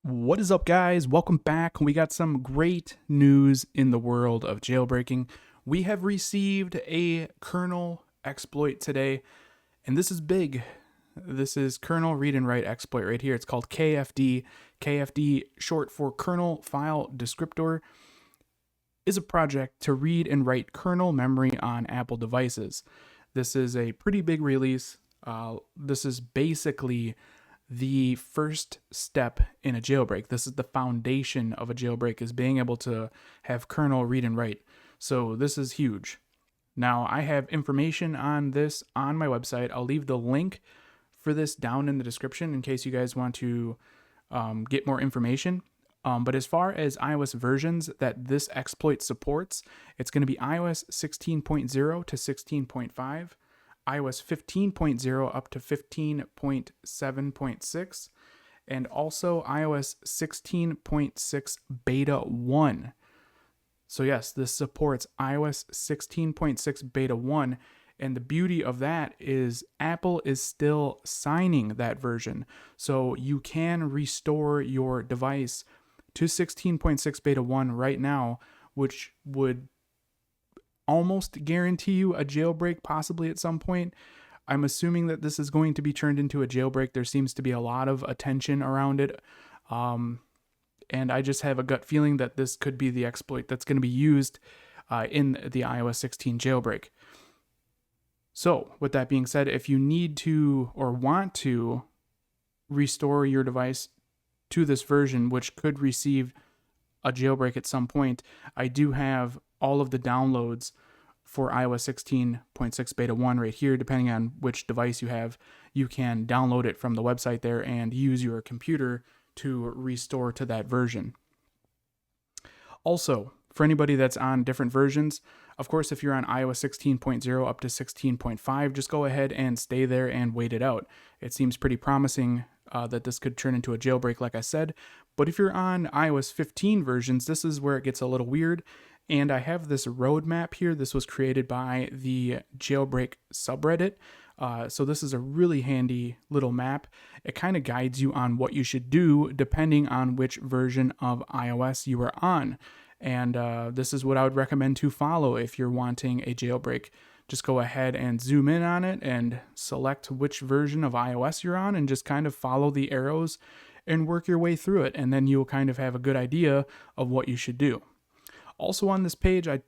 What is up, guys? Welcome back. We got some great news in the world of jailbreaking. We have received a kernel exploit today, and this is big. This is kernel read and write exploit right here. It's called KFD. KFD, short for kernel file descriptor, is a project to read and write kernel memory on Apple devices. This is a pretty big release. This is basically the first step in a jailbreak. This is the foundation of a jailbreak, is being able to have kernel read and write. So this is huge. Now, I have information on this on my website. I'll leave the link for this down in the description in case you guys want to get more information. But as far as iOS versions that this exploit supports, it's going to be iOS 16.0 to 16.5, iOS 15.0 up to 15.7.6, and also iOS 16.6 Beta 1. So yes, this supports iOS 16.6 Beta 1, and the beauty of that is Apple is still signing that version. So you can restore your device to 16.6 Beta 1 right now, which would almost guarantee you a jailbreak possibly at some point. I'm assuming that this is going to be turned into a jailbreak. There seems to be a lot of attention around it. And I just have a gut feeling that this could be the exploit that's going to be used in the iOS 16 jailbreak. So, with that being said, if you need to or want to restore your device to this version, which could receive a jailbreak at some point, I do have all of the downloads for iOS 16.6 Beta 1 right here. Depending on which device you have, you can download it from the website there and use your computer to restore to that version. Also, for anybody that's on different versions, of course, if you're on iOS 16.0 up to 16.5, just go ahead and stay there and wait it out. It seems pretty promising that this could turn into a jailbreak, like I said. But if you're on iOS 15 versions, this is where it gets a little weird. And I have this roadmap here. This was created by the Jailbreak subreddit. So this is a really handy little map. It kind of guides you on what you should do depending on which version of iOS you are on. And this is what I would recommend to follow if you're wanting a jailbreak. Just go ahead and zoom in on it and select which version of iOS you're on and just kind of follow the arrows and work your way through it. And then you'll kind of have a good idea of what you should do. Also on this page, I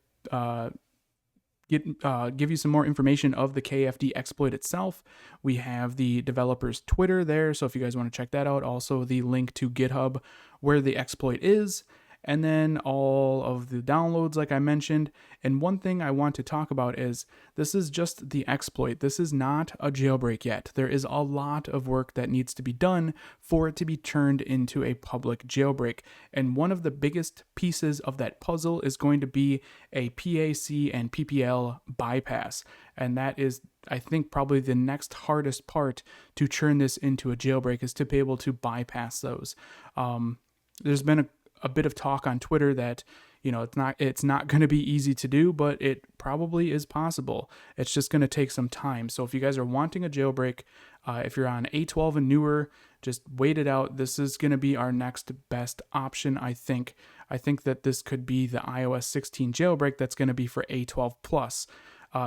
give you some more information of the KFD exploit itself. We have the developer's Twitter there, so if you guys want to check that out. Also the link to GitHub where the exploit is, and then all of the downloads like I mentioned. And one thing I want to talk about is this is just the exploit. This is not a jailbreak yet. There is a lot of work that needs to be done for it to be turned into a public jailbreak. And one of the biggest pieces of that puzzle is going to be a PAC and PPL bypass. And that is, I think, probably the next hardest part to turn this into a jailbreak, is to be able to bypass those. There's been a bit of talk on Twitter that, you know, it's not going to be easy to do, but it probably is possible. It's just going to take some time. So if you guys are wanting a jailbreak, if you're on A12 and newer, just wait it out. This is going to be our next best option, I think. I think that this could be the iOS 16 jailbreak that's going to be for A12 plus.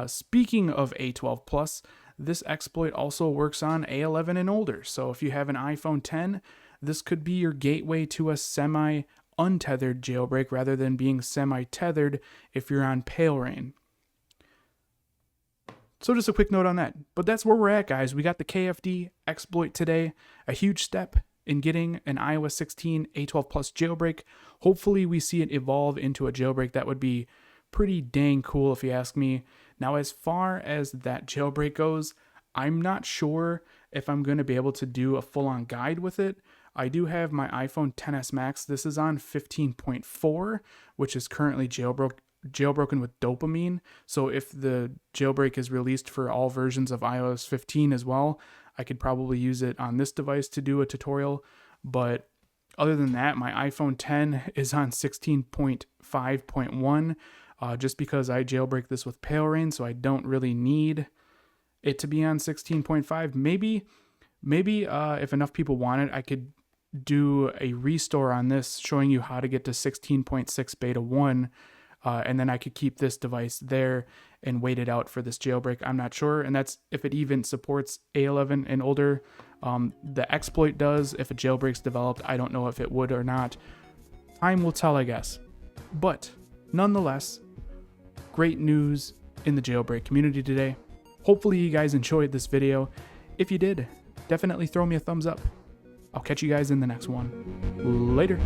Speaking of A12 plus, this exploit also works on A11 and older. So if you have an iPhone 10, this could be your gateway to a semi-untethered jailbreak rather than being semi-tethered if you're on Pale Rain. So just a quick note on that. But that's where we're at, guys. We got the KFD exploit today. A huge step in getting an iOS 16 A12 Plus jailbreak. Hopefully we see it evolve into a jailbreak. That would be pretty dang cool if you ask me. Now, as far as that jailbreak goes, I'm not sure if I'm going to be able to do a full-on guide with it. I do have my iPhone XS Max. This is on 15.4, which is currently jailbroken with dopamine. So if the jailbreak is released for all versions of iOS 15 as well, I could probably use it on this device to do a tutorial. But other than that, my iPhone 10 is on 16.5.1, just because I jailbreak this with Pale Rain, so I don't really need it to be on 16.5. Maybe if enough people want it, I could do a restore on this showing you how to get to 16.6 beta 1, and then I could keep this device there and wait it out for this jailbreak. I'm not sure, and that's if it even supports A11 and older. The exploit does. If a jailbreak's developed, I don't know if it would or not. Time will tell, I guess. But nonetheless, great news in the jailbreak community today. Hopefully you guys enjoyed this video. If you did, definitely throw me a thumbs up. I'll catch you guys in the next one. Later.